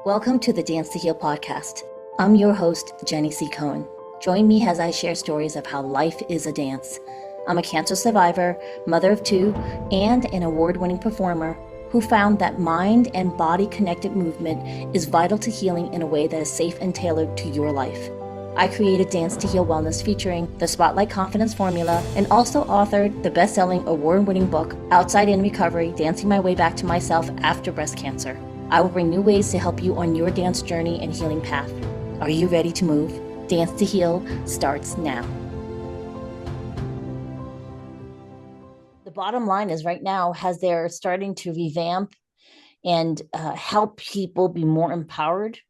Welcome to the Dance to Heal podcast. I'm your host, Jenny C. Cohen. Join me as I share stories of how life is a dance. I'm a cancer survivor, mother of two, and an award-winning performer who found that mind and body-connected movement is vital to healing in a way that is safe and tailored to your life. I created Dance to Heal Wellness featuring the Spotlight Confidence Formula and also authored the best-selling award-winning book, Outside In Recovery, Dancing My Way Back to Myself After Breast Cancer. I will bring new ways to help you on your dance journey and healing path. Are you ready to move? Dance to Heal starts now. The bottom line is right now, as they're starting to revamp and help people be more empowered,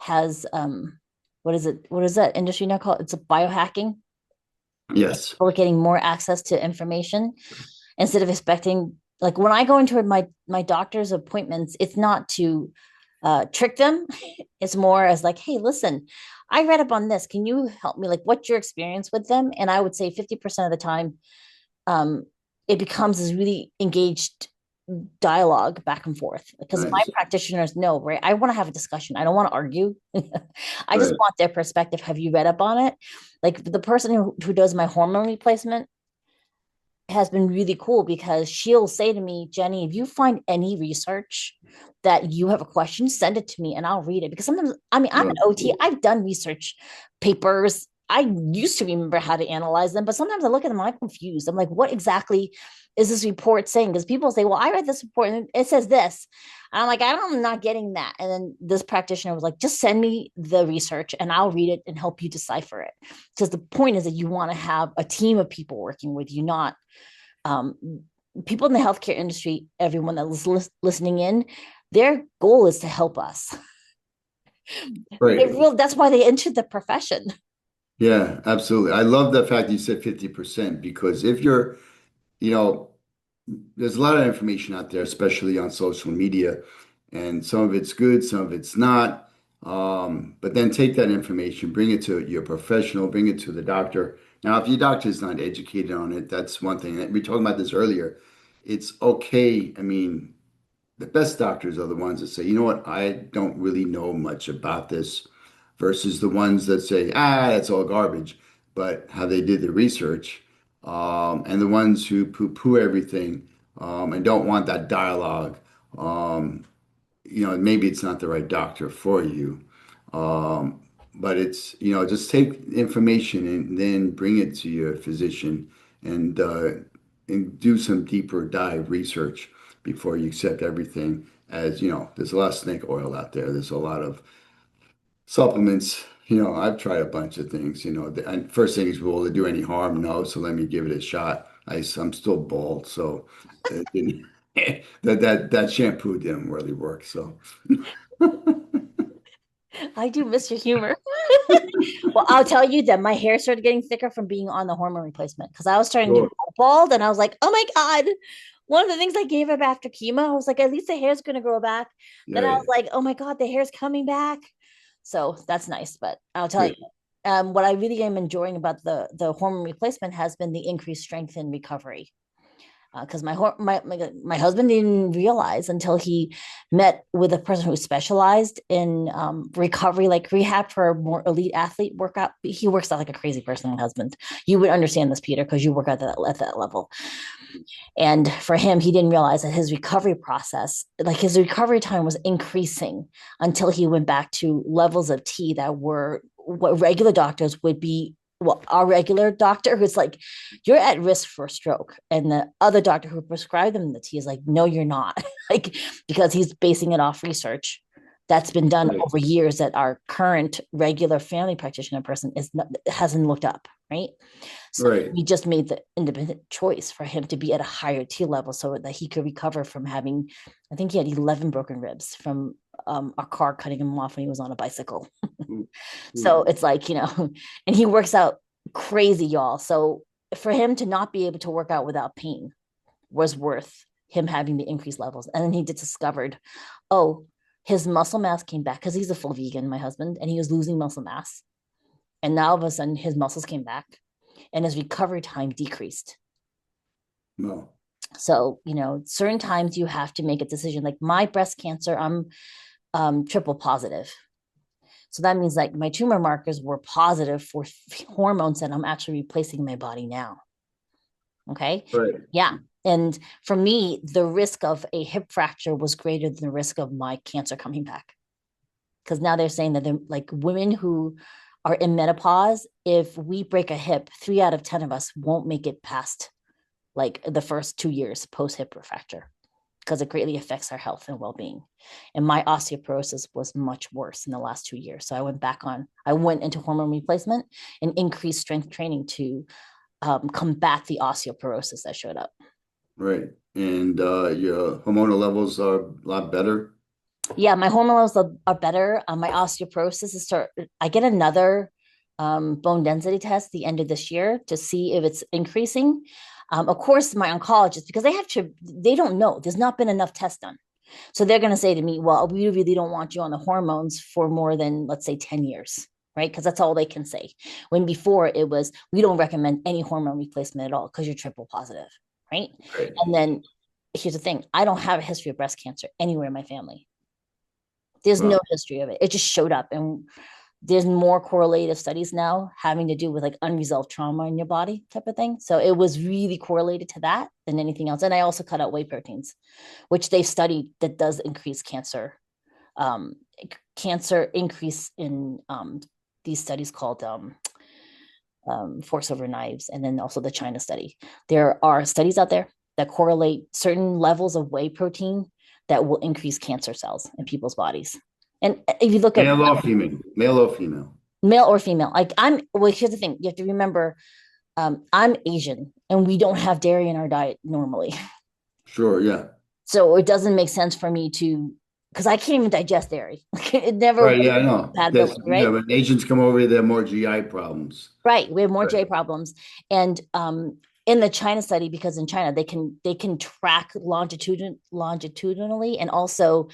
has what is it? What is that industry now called? It's a biohacking. Yes. We're getting more access to information instead of expecting. Like when I go into my doctor's appointments, it's not to trick them. It's more as like, hey, listen, I read up on this. Can you help me? Like, what's your experience with them? And I would say 50% of the time, it becomes this really engaged dialogue back and forth because my Nice. practitioners know, right? I want to have a discussion. I don't want to argue. I just Right. want their perspective. Have you read up on it? Like the person who does my hormone replacement has been really cool because she'll say to me, Jenny, if you find any research that you have a question, send it to me and I'll read it. Because sometimes, I'm an Oh, OT, cool. I've done research papers. I used to remember how to analyze them, but sometimes I look at them, I'm confused. I'm like, what exactly is this report saying? Because people say, well, I read this report and it says this. And I'm like, I'm not getting that. And then this practitioner was like, just send me the research and I'll read it and help you decipher it. Because the point is that you want to have a team of people working with you, not um, people in the healthcare industry, everyone that was listening in, their goal is to help us. Right. That's why they entered the profession. Yeah, absolutely. I love the fact you said 50% because if you're, you know, there's a lot of information out there, especially on social media, and some of it's good, some of it's not. But then take that information, bring it to your professional, bring it to the doctor. Now, if your doctor is not educated on it, that's one thing. We talked about this earlier. It's okay. I mean, the best doctors are the ones that say, you know what, I don't really know much about this, versus the ones that say, that's all garbage, but how they did the research, and the ones who poo-poo everything, and don't want that dialogue. Um, Maybe it's not the right doctor for you. Um, but it's, just take information and then bring it to your physician and do some deeper dive research before you accept everything. As you know, there's a lot of snake oil out there. There's a lot of supplements. I've tried a bunch of things. And first thing is, will it do any harm? No. So let me give it a shot. I'm still bald, so it didn't, that shampoo didn't really work. So. I do miss your humor. Well, I'll tell you that my hair started getting thicker from being on the hormone replacement because I was starting to Sure. go bald and I was like, oh my God. One of the things I gave up after chemo, I was like, at least the hair's going to grow back. Then I was Right. like, oh my God, the hair's coming back. So that's nice. But I'll tell you, Good. what I really am enjoying about the hormone replacement has been the increased strength and recovery. Because my husband didn't realize until he met with a person who specialized in recovery, like rehab for a more elite athlete workout. He works out like a crazy person. My husband, you would understand this, Peter, because you work at that level. And for him, he didn't realize that his recovery process, like his recovery time, was increasing until he went back to levels of T that were what regular doctors would be. Well, our regular doctor who's like, you're at risk for a stroke. And the other doctor who prescribed them the T is like, no, you're not. Like, because he's basing it off research that's been done Right. over years that our current regular family practitioner person hasn't looked up, right? So Right. we just made the independent choice for him to be at a higher T level so that he could recover from having, I think he had 11 broken ribs from a car cutting him off when he was on a bicycle. Ooh, So ooh. it's like, and he works out crazy, y'all. So for him to not be able to work out without pain was worth him having the increased levels. And then he just discovered, oh, his muscle mass came back because he's a full vegan, my husband, and he was losing muscle mass. And now all of a sudden his muscles came back and his recovery time decreased. No. So, certain times you have to make a decision. Like my breast cancer, I'm triple positive. So that means like my tumor markers were positive for hormones that I'm actually replacing in my body now. Okay. Right. Yeah. And for me, the risk of a hip fracture was greater than the risk of my cancer coming back. Because now they're saying that they're like women who are in menopause, if we break a hip, 3 out of 10 of us won't make it past like the first 2 years post hip fracture because it greatly affects our health and well-being. And my osteoporosis was much worse in the last 2 years. So I went into hormone replacement and increased strength training to combat the osteoporosis that showed up. Right. And your hormonal levels are a lot better. Yeah, my hormone levels are better. My osteoporosis I get another bone density test the end of this year to see if it's increasing. Of course, my oncologist, because they don't know. There's not been enough tests done. So they're going to say to me, well, we really don't want you on the hormones for more than, let's say, 10 years, right? Because that's all they can say. When before it was, we don't recommend any hormone replacement at all because you're triple positive, right? Right. And then here's the thing, I don't have a history of breast cancer anywhere in my family. There's no Well, history of it. It just showed up. And there's more correlative studies now having to do with like unresolved trauma in your body type of thing. So it was really correlated to that than anything else. And I also cut out whey proteins, which they've studied that does increase um, cancer increase in these studies called force over knives, and then also the China study. There are studies out there that correlate certain levels of whey protein that will increase cancer cells in people's bodies. And if you look at male or female, male or female. male or female, well, here's the thing, you have to remember, I'm Asian and we don't have dairy in our diet normally. Sure. Yeah. So it doesn't make sense for me to, because I can't even digest dairy. It never Right. was Yeah, I know. compatibility, That's, yeah, right? when Asians come over, they have more GI problems. Right. We have more Right. J problems. And in the China study, because in China they can track longitudinally and also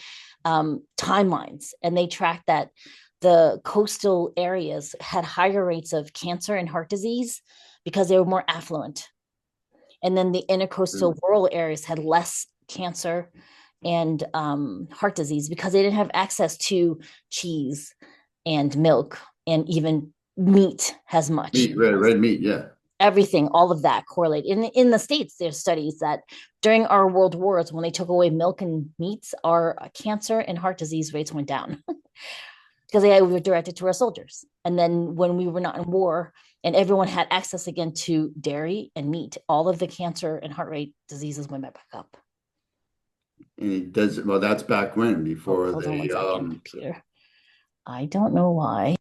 timelines, and they track that the coastal areas had higher rates of cancer and heart disease because they were more affluent. And then the intercoastal Mm. rural areas had less cancer and heart disease because they didn't have access to cheese and milk and even meat as much. Meat, red meat. Yeah. Everything, all of that correlate. In the States, there's studies that during our world wars, when they took away milk and meats, our cancer and heart disease rates went down because they were directed to our soldiers. And then when we were not in war and everyone had access again to dairy and meat, all of the cancer and heart rate diseases went back up. And it does, well, that's back when, Oh, before hold on one they, second, Peter. I don't know why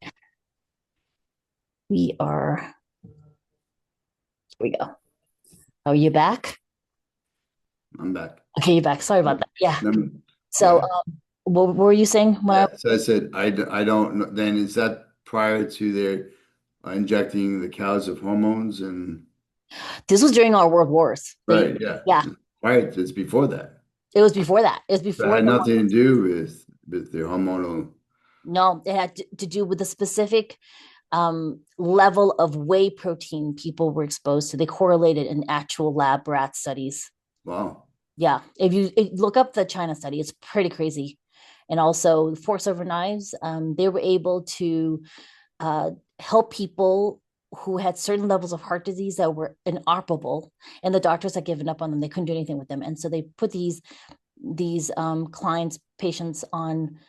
we are. Here we go. Oh, you back? I'm back. Okay, you're back. Sorry about that. Yeah. So, Yeah. what were you saying? Yeah. So I said, I don't know. Then is that prior to their injecting the cows with hormones and This was during our world wars. right? Yeah. Yeah, Right. It's before that. it was before that. It was That before had the nothing to hormones. do with the hormonal. No, it had to do with the specific level of whey protein people were exposed to. They correlated in actual lab rat studies. Wow. Yeah, if you look up the China study, it's pretty crazy. And also, force over knives, they were able to help people who had certain levels of heart disease that were inoperable, and the doctors had given up on them. They couldn't do anything with them, and so they put these clients, patients on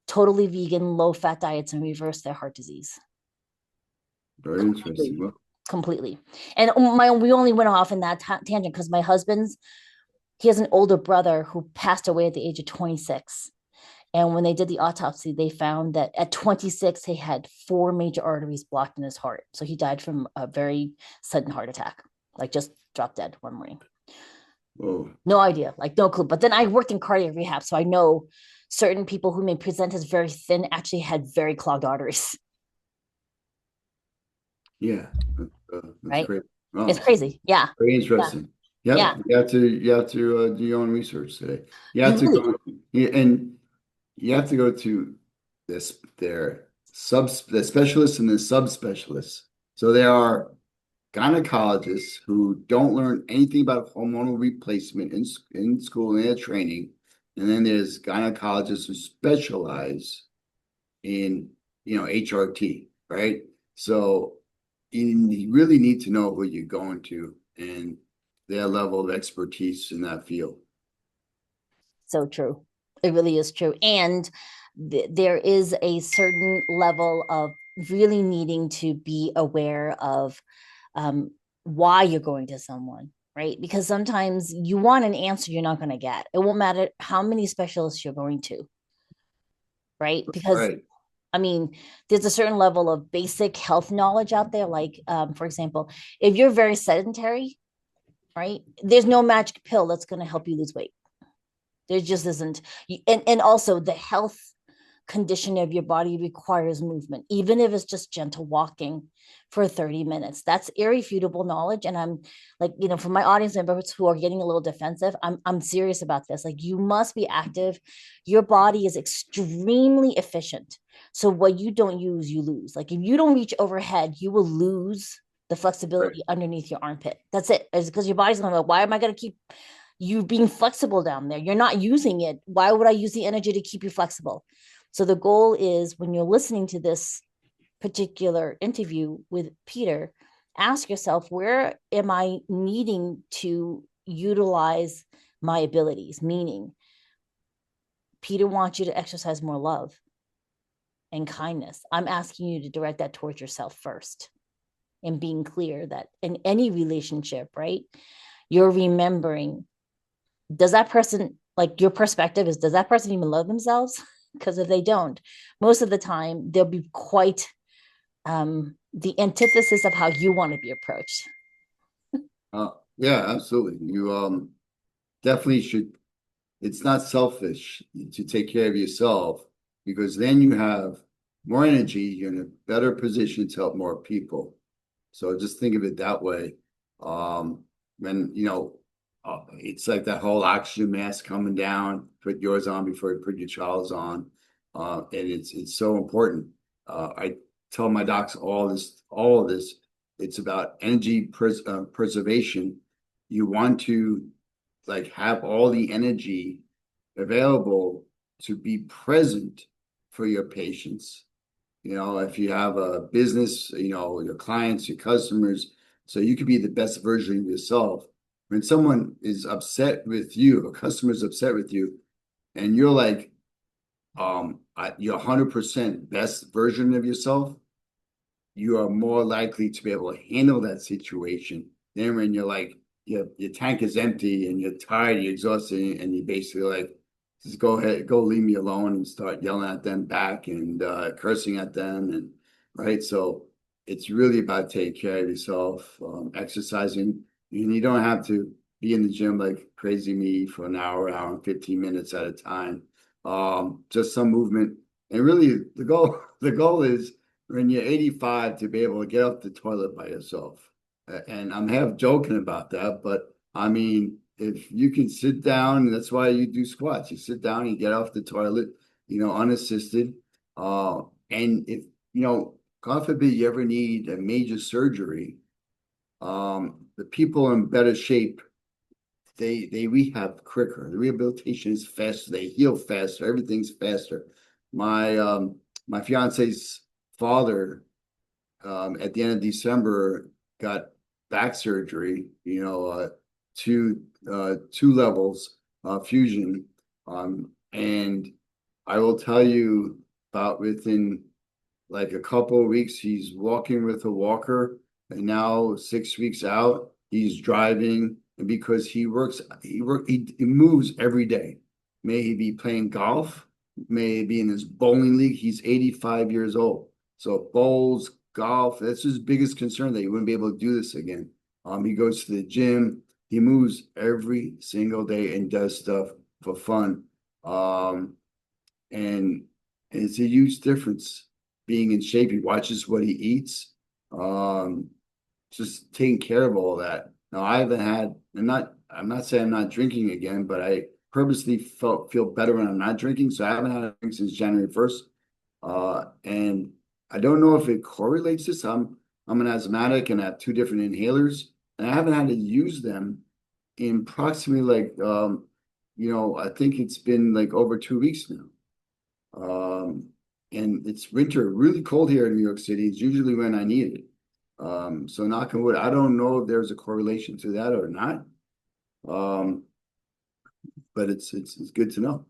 totally vegan, low fat diets and reverse their heart disease Very interesting. completely. Well, Completely. And we only went off in that tangent because he has an older brother who passed away at the age of 26. And when they did the autopsy, they found that at 26, he had 4 major arteries blocked in his heart. So he died from a very sudden heart attack, like just dropped dead one morning. whoa. No idea, like no clue. But then I worked in cardiac rehab, so I know certain people who may present as very thin actually had very clogged arteries, Yeah. That's right? great. It's Oh, crazy. Yeah. very Yeah. interesting. Yeah. Yep. You have to do your own research today. You You have to really, go and you have to go to the specialists and the subspecialists. So there are gynecologists who don't learn anything about hormonal replacement in school and their training, And then there's gynecologists who specialize in, HRT, right? So you really need to know who you're going to and their level of expertise in that field. So true. It really is true. And there is a certain level of really needing to be aware of um, why you're going to someone, right? Because sometimes you want an answer you're not going to get. It won't matter how many specialists you're going to, right? Because Right, I mean, there's a certain level of basic health knowledge out there. Like, for example, if you're very sedentary, right, there's no magic pill that's going to help you lose weight. There just isn't. And also the health condition of your body requires movement, even if it's just gentle walking for 30 minutes. That's irrefutable knowledge. And I'm like, for my audience members who are getting a little defensive, I'm serious about this. Like, you must be active. Your body is extremely efficient. So what you don't use, you lose. Like, if you don't reach overhead, you will lose the right, flexibility underneath your armpit. That's it. It's because your body's going to go, why am I going to keep you being flexible down there? You're not using it. Why would I use the energy to keep you flexible? So the goal is, when you're listening to this particular interview with Peter, ask yourself, where am I needing to utilize my abilities? Meaning, Peter wants you to exercise more love and kindness. I'm asking you to direct that towards yourself first, and being clear that in any relationship, right, you're remembering, does that person, like, your perspective is, does that person even love themselves? Because if they don't, most of the time they'll be quite the antithesis of how you want to be approached. yeah, absolutely. You definitely should. It's not selfish to take care of yourself, because then you have more energy, you're in a better position to help more people. So just think of it that way. When it's like that whole oxygen mask coming down. Put yours on before you put your child's on, and it's so important. I tell my docs all of this. It's about energy preservation. You want to like have all the energy available to be present for your patients. If you have a business, your clients, your customers, so you can be the best version of yourself. When someone is upset with you, a customer is upset with you, and you're like, you're 100% best version of yourself, you are more likely to be able to handle that situation than when you're like, your tank is empty and you're tired, you're exhausted, and you basically like, just go ahead, go leave me alone, and start yelling at them back and cursing at them. And right. So it's really about taking care of yourself, exercising. And you don't have to be in the gym like crazy me for an hour and 15 minutes at a time. Just some movement. And really the goal is when you're 85 to be able to get off the toilet by yourself. And I'm half joking about that, but I mean, if you can sit down, that's why you do squats. You sit down, you get off the toilet, unassisted. And if, God forbid you ever need a major surgery, the people in better shape, they rehab quicker. The rehabilitation is faster. They heal faster. Everything's faster. My fiance's father, at the end of December, got back surgery, two levels fusion. And I will tell you, about within like a couple of weeks, he's walking with a walker, and now 6 weeks out, he's driving. And because he moves every day. May he be playing golf, may he be in his bowling league. He's 85 years old. So bowls, golf, that's his biggest concern, that he wouldn't be able to do this again. He goes to the gym, he moves every single day and does stuff for fun. And it's a huge difference being in shape. He watches what he eats, just taking care of all that. Now I haven't had, I'm not saying I'm not drinking again, but I purposely feel better when I'm not drinking. So I haven't had a drink since January 1st. And I don't know if it correlates this. I'm an asthmatic and I have two different inhalers, and I haven't had to use them in approximately like I think it's been like over 2 weeks now. And it's winter, really cold here in New York City. It's usually when I need it. So knock on wood, I don't know if there's a correlation to that or not. Um, but it's good to know.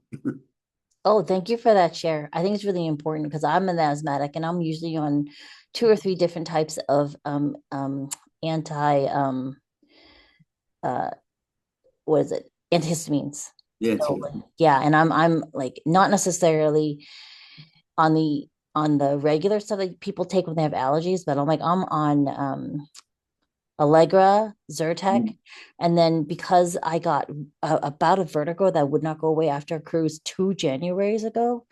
Oh, thank you for that share. I think it's really important because I'm an asthmatic and I'm usually on two or three different types of anti uh what is it? Antihistamines. Yeah, So too. yeah, and I'm like not necessarily on the regular stuff that people take when they have allergies, but I'm on Allegra, Zyrtec, Mm. and then because I got a bout of vertigo that would not go away after a cruise 2 Januaries ago,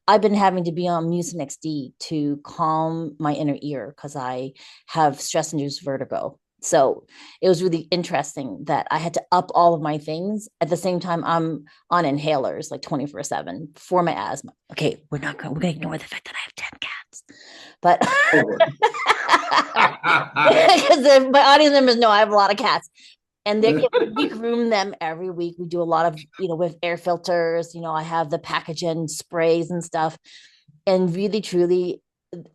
I've been having to be on Mucinex D to calm my inner ear because I have stress-induced vertigo. So it was really interesting that I had to up all of my things at the same time I'm on inhalers like 24/7 for my asthma. Okay, we're gonna ignore the fact that I have 10 cats. But Oh boy. because my audience members know I have a lot of cats and we groom them every week. We do a lot of, with air filters, I have the Pacogen sprays and stuff. And really, truly,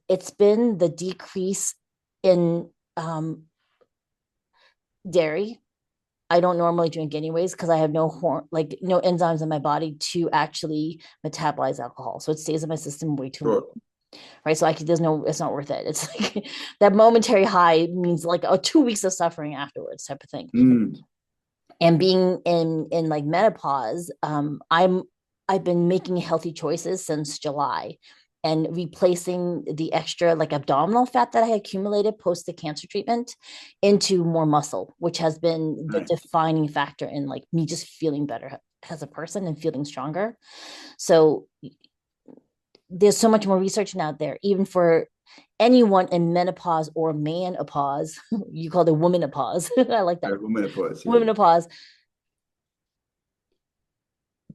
it's been the decrease in dairy. I don't normally drink anyways because I have no enzymes in my body to actually metabolize alcohol. So it stays in my system way too long. Sure. Right. So it's not worth it. It's like that momentary high means like 2 weeks of suffering afterwards type of thing. Mm. And being in like menopause, I've been making healthy choices since July and replacing the extra like abdominal fat that I had accumulated post the cancer treatment into more muscle, which has been the Nice. defining factor in like me just feeling better as a person and feeling stronger. So there's so much more research out there, even for anyone in menopause or menopause. You call it womanopause. I like that. Menopause, yeah. Womanopause.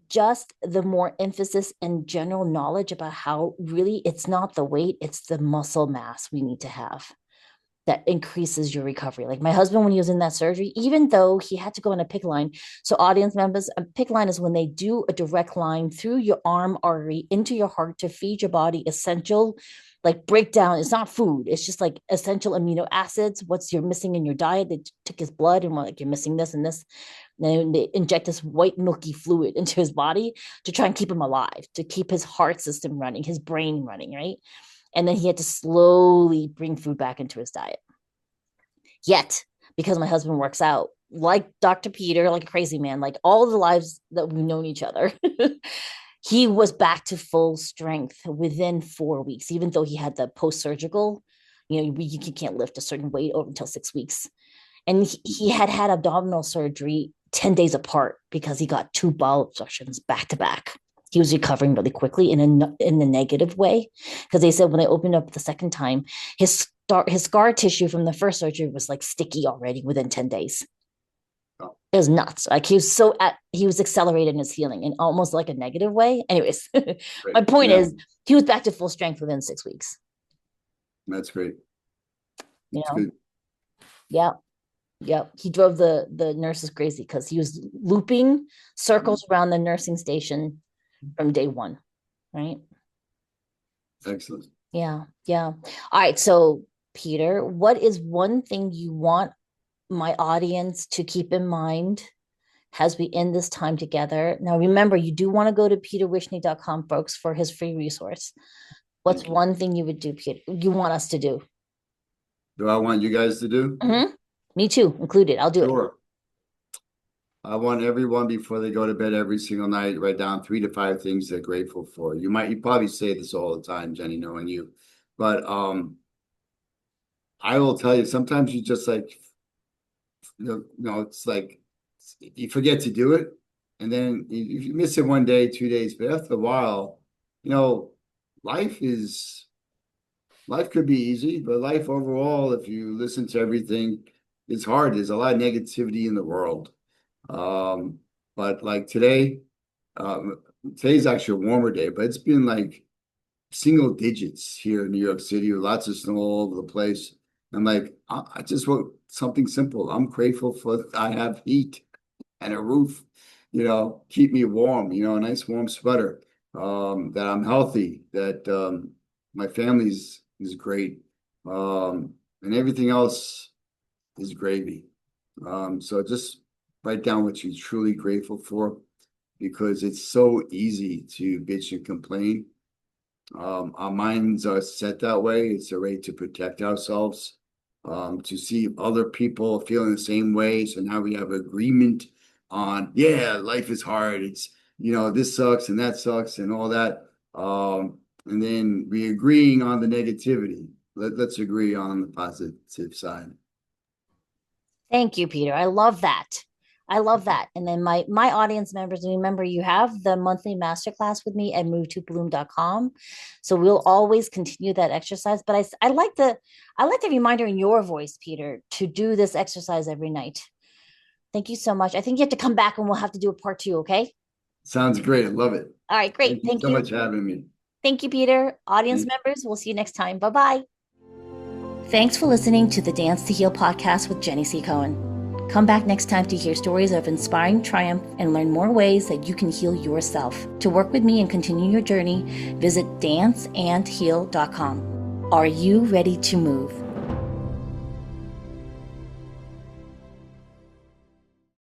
Just the more emphasis and general knowledge about how really it's not the weight, it's the muscle mass we need to have that increases your recovery. Like my husband, when he was in that surgery, even though he had to go in a PICC line. So, audience members, a PICC line is when they do a direct line through your arm artery into your heart to feed your body essential, like breakdown. It's not food, it's just like essential amino acids. What's you're missing in your diet? They took his blood and were like, you're missing this and this. And they inject this white milky fluid into his body to try and keep him alive, to keep his heart system running, his brain running, right? And then he had to slowly bring food back into his diet. Yet, because my husband works out like Dr. Peter, like a crazy man, like all the lives that we've known each other, he was back to full strength within 4 weeks, even though he had the post surgical, you can't lift a certain weight over until 6 weeks. And he had abdominal surgery 10 days apart because he got 2 bowel obstructions back to back. He was recovering really quickly in a negative way because they said when they opened up the second time, his scar tissue from the first surgery was like sticky already within 10 days. Oh, It was nuts. Like he was accelerated in his healing in almost like a negative way. Anyways, my great. point Yeah, is he was back to full strength within 6 weeks. that's great. You That's know, good. yeah, yeah. He drove the nurses crazy because he was looping circles around the nursing station from day one. Right. Excellent. Yeah. Yeah. All right. So, Peter, what is one thing you want my audience to keep in mind as we end this time together? Now, remember, you do want to go to peterwishnie.com, folks, for his free resource. What's Thank you. one thing you would do, Peter? You want us to do? Do I want you guys to do? Mm-hmm. Me too, included. I'll do it. Sure. I want everyone before they go to bed every single night, write down 3 to 5 things they're grateful for. You probably say this all the time, Jenny, knowing you, but I will tell you, sometimes you just like, it's like you forget to do it, and then if you miss it one day, 2 days, but after a while, you know, life is life could be easy, but life overall, if you listen to everything, it's hard. There's a lot of negativity in the world. Um, but like today, today's actually a warmer day, but it's been like single digits here in New York City with lots of snow all over the place. I'm like, I just wrote something simple. I'm grateful for I have heat and a roof. keep me warm, a nice warm sweater, that I'm healthy, that my family's is great, and everything else is gravy. So just write down what you're truly grateful for, because it's so easy to bitch and complain. Our minds are set that way. It's a way to protect ourselves, to see other people feeling the same way. So now we have agreement on, yeah, life is hard. It's, this sucks and that sucks and all that. And then we agreeing on the negativity. Let's agree on the positive side. Thank you, Peter. I love that. I love that. And then my audience members, remember you have the monthly masterclass with me at movetobloom.com. So we'll always continue that exercise. But I like the reminder in your voice, Peter, to do this exercise every night. Thank you so much. I think you have to come back and we'll have to do a part 2, okay? Sounds great. I love it. All right, great. Thank you so much for having me. Thank you, Peter. Audience members, we'll see you next time. Bye-bye. Thanks for listening to the Dance to Heal podcast with Jenny C. Cohen. Come back next time to hear stories of inspiring triumph and learn more ways that you can heal yourself. To work with me and continue your journey, visit danceandheal.com. Are you ready to move?